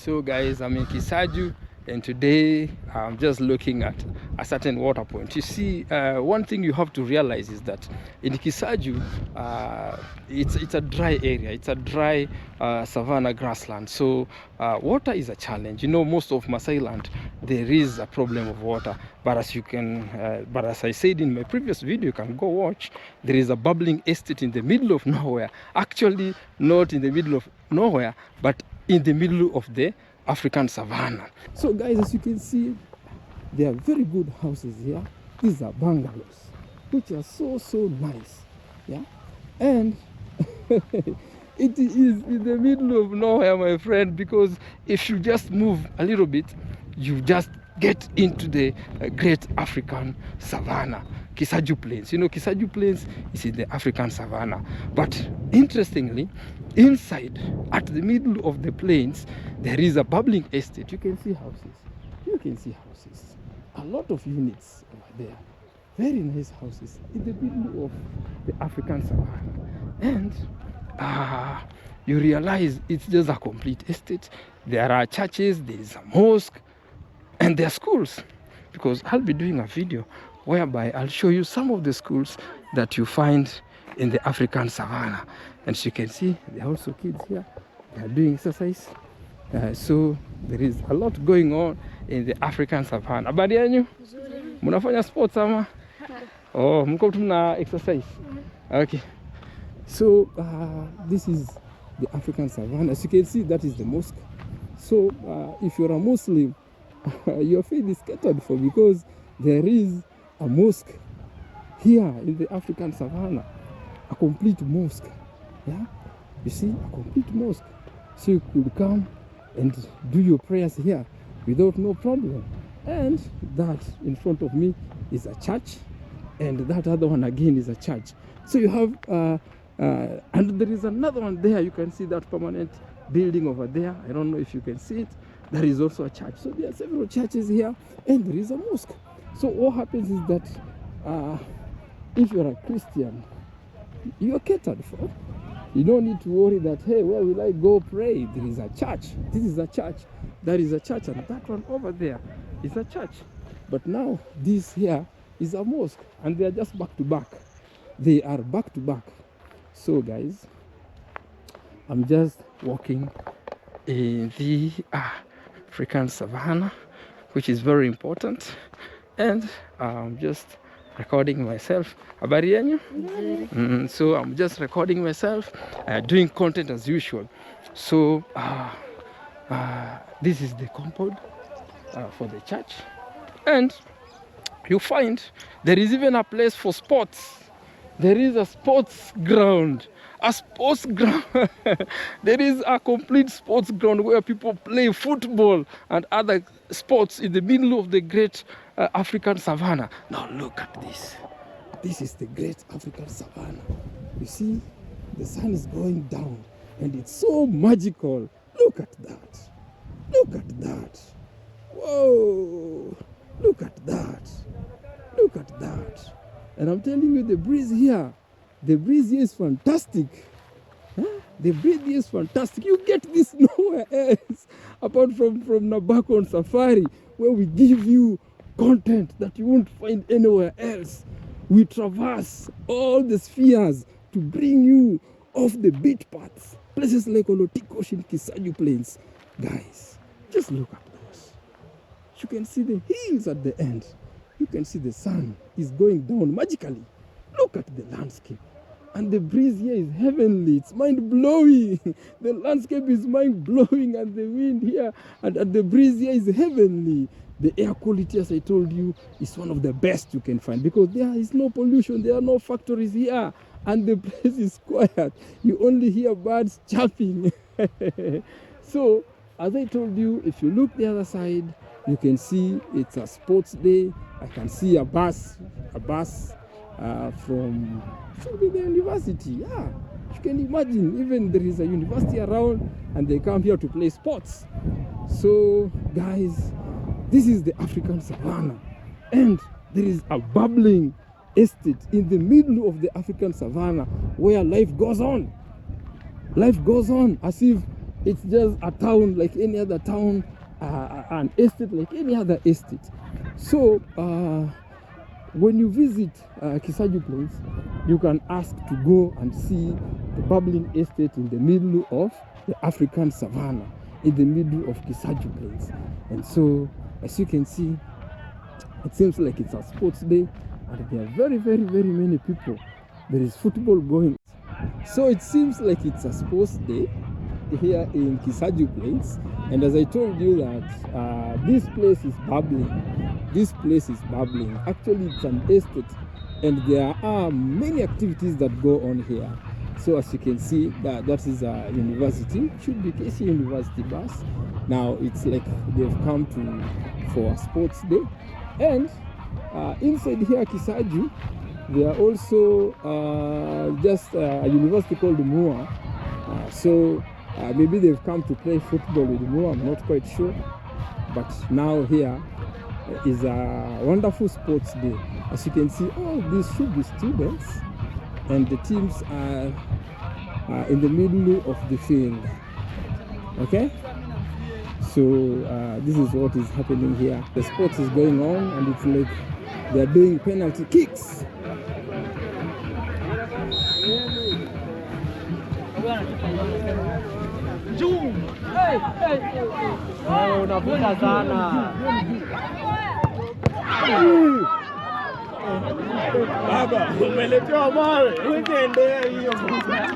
So guys, I'm in Kisaju, and today I'm just looking at a certain water point. You see, one thing you have to realize is that in Kisaju, it's a dry area. It's a dry savanna grassland. So water is a challenge. You know, most of Masai land, there is a problem of water. But as I said in my previous video, you can go watch. There is a bubbling estate in the middle of nowhere. Actually, not in the middle of nowhere, but in the middle of the African savanna. So guys, as you can see, there are very good houses here. These are bungalows, which are so nice. Yeah, and it is in the middle of nowhere, my friend, because if you just move a little bit, you just get into the great African savanna, Kisaju Plains. You know, Kisaju Plains is in the African savanna. But interestingly, inside, at the middle of the plains, there is a bubbling estate. You can see houses. You can see houses. A lot of units over there. Very nice houses in the middle of the African savanna. And you realize it's just a complete estate. There are churches, there is a mosque, and there are schools. Because I'll be doing a video whereby I'll show you some of the schools that you find in the African savanna. And as you can see, there are also kids here. They are doing exercise. So there is a lot going on in the African savanna. Habari yenu? Mnafanya sports ama? Oh, mko tuna exercise. Okay. So this is the African savanna. As you can see, that is the mosque. So if you're a Muslim, your faith is catered for, because there is a mosque here in the African savanna, a complete mosque. Yeah, you see, a complete mosque. So you could come and do your prayers here without no problem. And that in front of me is a church, and that other one again is a church. So you have and there is another one there. You can see that permanent building over there. I don't know if you can see it. There is also a church. So there are several churches here, and there is a mosque. So what happens is that if you're a Christian, you're catered for. You don't need to worry that, hey, where will I go pray? There is a church. This is a church. That is a church, and that one over there is a church. But now this here is a mosque, and they are just back to back. They are back to back. So guys, I'm just walking in the African savanna, which is very important, and I'm just recording myself. Habari yenu? So I'm just recording myself, doing content as usual. So this is the compound for the church, and you find there is even a place for sports. There is a sports ground. A sports ground. There is a complete sports ground where people play football and other sports in the middle of the great African savanna. Now look at this. This is the great African savanna. You see, the sun is going down, and it's so magical. Look at that. Look at that. Whoa. Look at that. Look at that. And I'm telling you, the breeze here is fantastic. Huh? The breeze here is fantastic. You get this nowhere else apart from Nabako on Safari, where we give you content that you won't find anywhere else. We traverse all the spheres to bring you off the beat paths. Places like Olotikosh in Kisaju Plains. Guys, just look at those. You can see the hills at the end. You can see the sun is going down magically. Look at the landscape. And the breeze here is heavenly. It's mind-blowing. The landscape is mind-blowing, and the wind here and the breeze here is heavenly. The air quality, as I told you, is one of the best you can find, because there is no pollution. There are no factories here, and the place is quiet. You only hear birds chirping. So, as I told you, if you look the other side, you can see it's a sports day. I can see a bus from the university. Yeah, you can imagine, even there is a university around, and they come here to play sports. So guys, this is the African savanna, and there is a bubbling estate in the middle of the African savanna where life goes on. Life goes on as if It's just a town like any other town, an estate like any other estate. So when you visit Kisaju Plains, you can ask to go and see the bubbling estate in the middle of the African Savanna, in the middle of Kisaju Plains. And so, as you can see, it seems like it's a sports day, and there are very, very, very many people. There is football going. So it seems like it's a sports day here in Kisaju Plains. And as I told you that this place is bubbling. This place is bubbling. Actually, it's an estate, and there are many activities that go on here. So as you can see, that is a university. It should be KC University bus. Now it's like they've come for a sports day. And inside here, Kisaju, there are also just a university called Mua. So maybe they've come to play football with Mua, I'm not quite sure. But now here is a wonderful sports day. As you can see, all these should be students, and the teams are in the middle of the field. Okay? So this is what is happening here. The sports is going on, and it's like they're doing penalty kicks. Unavuta sana. Baba, umeletewa mawe. Ukiendea hiyo baba.